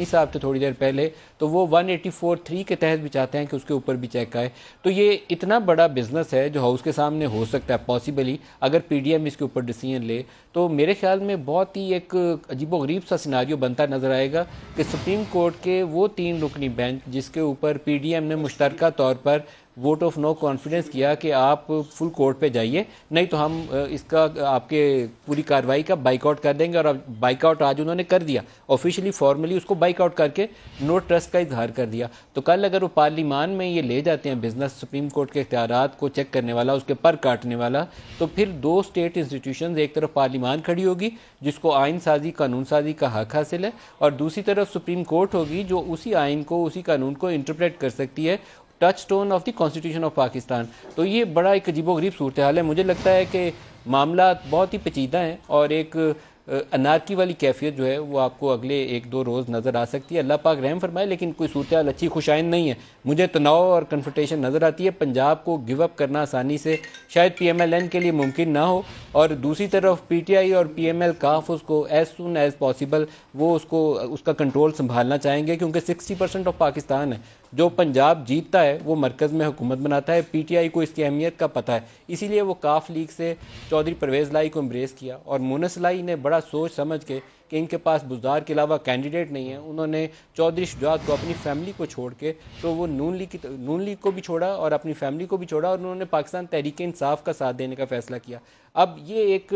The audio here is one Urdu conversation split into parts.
صاحب تھے تھوڑی دیر پہلے، تو وہ 184(3) کے تحت بھی چاہتے ہیں کہ اس کے اوپر بھی چیک آئے. تو یہ اتنا بڑا بزنس ہے جو ہاؤس کے سامنے ہو سکتا ہے پاسبلی اگر پی ڈی ایم اس کے اوپر ڈیسیژن لے. تو میرے خیال میں بہت ہی ایک عجیب و غریب سا سیناریو بنتا نظر آئے گا کہ سپریم کورٹ کے وہ 3 رکنی بینچ جس کے اوپر پی ڈی ایم نے مشترکہ طور پر ووٹ آف نو کانفیڈنس کیا کہ آپ فل کورٹ پہ جائیے، نہیں تو ہم اس کا آپ کے پوری کارروائی کا بائک آؤٹ کر دیں گے. اور بائک آؤٹ آج انہوں نے کر دیا آفیشلی، فارملی اس کو بائک آؤٹ کر کے نو ٹرسٹ کا اظہار کر دیا. تو کل اگر وہ پارلیمان میں یہ لے جاتے ہیں بزنس سپریم کورٹ کے اختیارات کو چیک کرنے والا، اس کے پر کاٹنے والا، تو پھر 2 اسٹیٹ انسٹیٹیوشنز، ایک طرف پارلیمان کھڑی ہوگی جس کو آئین سازی قانون سازی کا حق حاصل ہے، اور دوسری طرف سپریم کورٹ ہوگی جو اسی آئین کو اسی قانون کو انٹرپریٹ کر سکتی ہے، touch stone of the constitution of Pakistan. تو یہ بڑا ایک عجیب و غریب صورتحال ہے. مجھے لگتا ہے کہ معاملات بہت ہی پیچیدہ ہیں اور ایک انارکی والی کیفیت جو ہے وہ آپ کو اگلے 1-2 روز نظر آ سکتی ہے. اللہ پاک رحم فرمائے، لیکن کوئی صورتحال اچھی خوشائند نہیں ہے. مجھے تناؤ اور کنفرنٹیشن نظر آتی ہے. پنجاب کو گیو اپ کرنا آسانی سے شاید پی ایم ایل این کے لیے ممکن نہ ہو، اور دوسری طرف پی ٹی آئی اور پی ایم ایل کاف اس کو ایز سون ایز پاسبل وہ اس کا کنٹرول سنبھالنا چاہیں گے، کیونکہ 60% آف پاکستان ہے. جو پنجاب جیتتا ہے وہ مرکز میں حکومت بناتا ہے. پی ٹی آئی کو اس کی اہمیت کا پتہ ہے، اسی لیے وہ کاف لیگ سے چودھری پرویز لائی کو امبریس کیا، اور مونس لائی نے بڑا سوچ سمجھ کے کہ ان کے پاس بزدار کے علاوہ کینڈیڈیٹ نہیں ہے، انہوں نے چودھری شجاعت کو اپنی فیملی کو چھوڑ کے تو وہ نون لیگ کو بھی چھوڑا اور اپنی فیملی کو بھی چھوڑا، اور انہوں نے پاکستان تحریک انصاف کا ساتھ دینے کا فیصلہ کیا. اب یہ ایک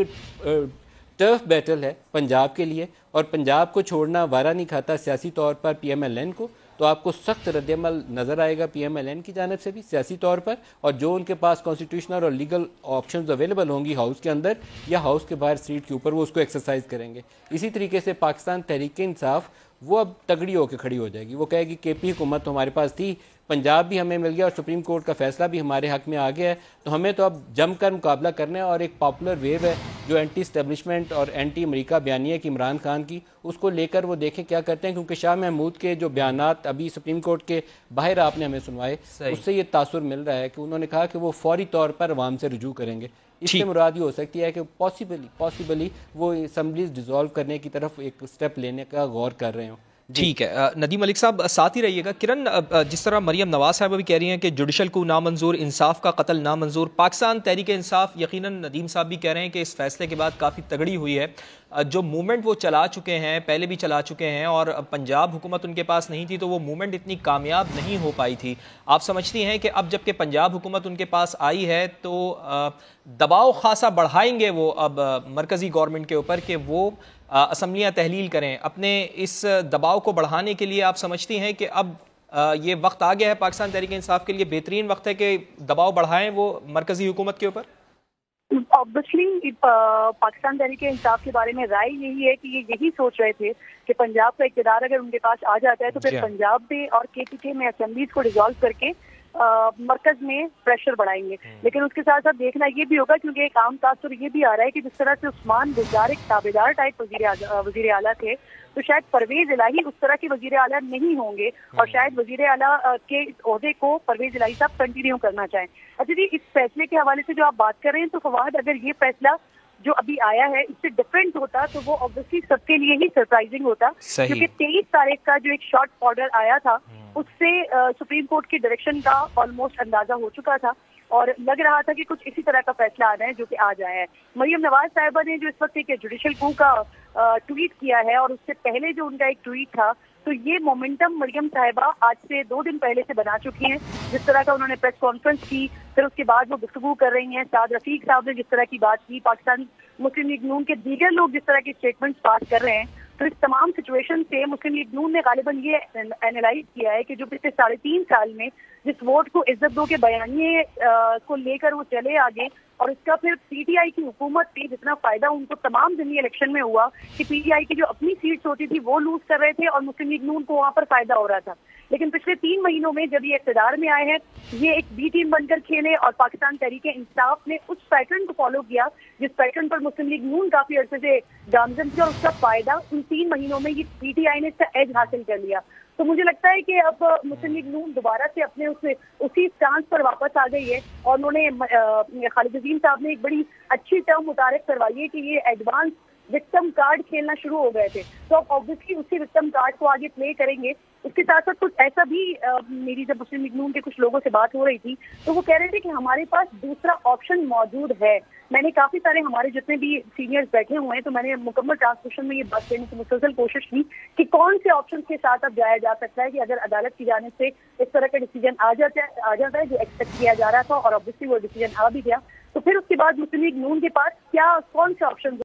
ٹرف بیٹل ہے پنجاب کے لیے، اور پنجاب کو چھوڑنا وارا نہیں کھاتا سیاسی طور پر پی ایم ایل این کو. تو آپ کو سخت رد عمل نظر آئے گا پی ایم ایل این کی جانب سے بھی سیاسی طور پر، اور جو ان کے پاس کانسٹیٹیوشنل اور لیگل آپشنز اویلیبل ہوں گی ہاؤس کے اندر یا ہاؤس کے باہر سیٹ کے اوپر، وہ اس کو ایکسرسائز کریں گے. اسی طریقے سے پاکستان تحریک انصاف وہ اب تگڑی ہو کے کھڑی ہو جائے گی. وہ کہے گی کے پی حکومت تو ہمارے پاس تھی، پنجاب بھی ہمیں مل گیا اور سپریم کورٹ کا فیصلہ بھی ہمارے حق میں آ گیا ہے، تو ہمیں تو اب جم کر مقابلہ کرنا ہے. اور ایک پاپولر ویو ہے جو اینٹی اسٹیبلشمنٹ اور اینٹی امریکہ بیانیہ کی عمران خان کی، اس کو لے کر وہ دیکھیں کیا کرتے ہیں. کیونکہ شاہ محمود کے جو بیانات ابھی سپریم کورٹ کے باہر آپ نے ہمیں سنوائے، اس سے یہ تاثر مل رہا ہے کہ انہوں نے کہا کہ وہ فوری طور پر عوام سے رجوع کریں گے. اس سے مراد یہ ہو سکتی ہے کہ پاسبلی وہ اسمبلیز ڈیزالو کرنے کی طرف ایک سٹیپ لینے کا غور کر رہے ہوں. ٹھیک ہے ندیم ملک صاحب ساتھ ہی رہیے گا. کرن، جس طرح مریم نواز صاحب بھی کہہ رہی ہیں کہ جوڈیشل کو نامنظور، انصاف کا قتل نامنظور، پاکستان تحریک انصاف یقیناً ندیم صاحب بھی کہہ رہے ہیں کہ اس فیصلے کے بعد کافی تگڑی ہوئی ہے. جو موومنٹ وہ چلا چکے ہیں، پہلے بھی چلا چکے ہیں، اور پنجاب حکومت ان کے پاس نہیں تھی تو وہ موومنٹ اتنی کامیاب نہیں ہو پائی تھی. آپ سمجھتی ہیں کہ اب جب کہ پنجاب حکومت ان کے پاس آئی ہے تو دباؤ خاصا بڑھائیں گے وہ اب مرکزی گورنمنٹ کے اوپر کہ وہ اسمبلیاں تحلیل کریں؟ اپنے اس دباؤ کو بڑھانے کے لیے آپ سمجھتی ہیں کہ اب یہ وقت آ گیا ہے پاکستان تحریک انصاف کے لیے، بہترین وقت ہے کہ دباؤ بڑھائیں وہ مرکزی حکومت کے اوپر؟ آبویسلی پاکستان تحریک انصاف کے بارے میں رائے یہی ہے کہ یہ یہی سوچ رہے تھے کہ پنجاب کا اقتدار اگر ان کے پاس آ جاتا ہے تو پھر پنجاب میں اور کے پی کے میں اسمبلیز کو ڈیزالو کر کے مرکز میں پریشر بڑھائیں گے. لیکن اس کے ساتھ ساتھ دیکھنا یہ بھی ہوگا، کیونکہ ایک عام تاثر یہ بھی آ رہا ہے کہ جس طرح سے عثمان گجار ایک تابعدار ٹائپ وزیر اعلیٰ تھے، تو شاید پرویز الہی اس طرح کے وزیر اعلیٰ نہیں ہوں گے، اور شاید وزیر اعلیٰ کے عہدے کو پرویز الہی صاحب کنٹینیو کرنا چاہیں. اچھا جی، اس فیصلے کے حوالے سے جو آپ بات کر رہے ہیں تو فواد، اگر یہ فیصلہ جو ابھی آیا ہے اس سے ڈفرینٹ ہوتا تو وہ obviously سب کے لیے ہی سرپرائزنگ ہوتا، کیونکہ 23 تاریخ کا جو ایک شارٹ آرڈر آیا تھا اس سے سپریم کورٹ کی ڈائریکشن کا آلموسٹ اندازہ ہو چکا تھا، اور لگ رہا تھا کہ کچھ اسی طرح کا فیصلہ آنا ہے جو کہ آج آیا ہے. مریم نواز صاحبہ نے جو اس وقت ایک جوڈیشل کو کا ٹویٹ کیا ہے، اور اس سے پہلے جو ان کا ایک ٹویٹ تھا، تو یہ مومنٹم مریم صاحبہ آج سے 2 دن پہلے سے بنا چکی ہیں. جس طرح کا انہوں نے پریس کانفرنس کی، پھر اس کے بعد وہ گفتگو کر رہی ہیں. سعد رفیق صاحب نے جس طرح کی بات کی، پاکستان مسلم لیگ نون کے دیگر لوگ جس طرح کی اسٹیٹمنٹس پاس کر رہے ہیں، تو اس تمام سچویشن سے مسلم لیگ نون نے غالباً یہ اینالائز کیا ہے کہ جو پچھلے 3.5 سال میں جس ووٹ کو عزت دو کے بیانیے کو لے کر وہ چلے آگے، اور اس کا پھر پی ٹی آئی کی حکومت پہ جتنا فائدہ ان کو تمام ضمنی الیکشن میں ہوا کہ پی ٹی آئی کی جو اپنی سیٹس ہوتی تھی وہ لوز کر رہے تھے اور مسلم لیگ نون کو وہاں پر فائدہ ہو رہا تھا. لیکن پچھلے 3 مہینوں میں جب یہ اقتدار میں آئے ہیں، یہ ایک بی ٹیم بن کر کھیلے، اور پاکستان تحریک انصاف نے اس پیٹرن کو فالو کیا جس پیٹرن پر مسلم لیگ نون کافی عرصے سے گامزن تھی، اور اس کا فائدہ ان 3 مہینوں میں یہ پی ٹی آئی نے اس کا ایج حاصل کر لیا. تو مجھے لگتا ہے کہ اب مسلم لیگ نون دوبارہ سے اپنے اسی اسٹانس پر واپس آ گئی ہے، اور انہوں نے خالد عظیم صاحب نے ایک بڑی اچھی ٹرم متعارف کروائی ہے کہ یہ ایڈوانس وکٹم کارڈ کھیلنا شروع ہو گئے تھے. تو اب آبویسلی اسی وکٹم کارڈ کو آگے پلے کریں گے. اس کے ساتھ ساتھ کچھ ایسا بھی میری جب مسلم لیگ نون کے کچھ لوگوں سے بات ہو رہی تھی تو وہ کہہ رہے تھے کہ ہمارے پاس دوسرا آپشن موجود ہے. میں نے کافی سارے ہمارے جتنے بھی سینئرز بیٹھے ہوئے ہیں تو میں نے مکمل ٹرانسلیشن میں یہ بات کہنے کی مسلسل کوشش کی کہ کون سے آپشن کے ساتھ اب جایا جا سکتا ہے کہ اگر عدالت کی جانب سے اس طرح کا ڈیسیجن آ جاتا ہے جو ایکسپیکٹ کیا جا رہا تھا اور آبویسلی وہ ڈیسیجن آ بھی گیا, تو پھر اس کے بعد مسلم لیگ نون کے پاس کون سے آپشن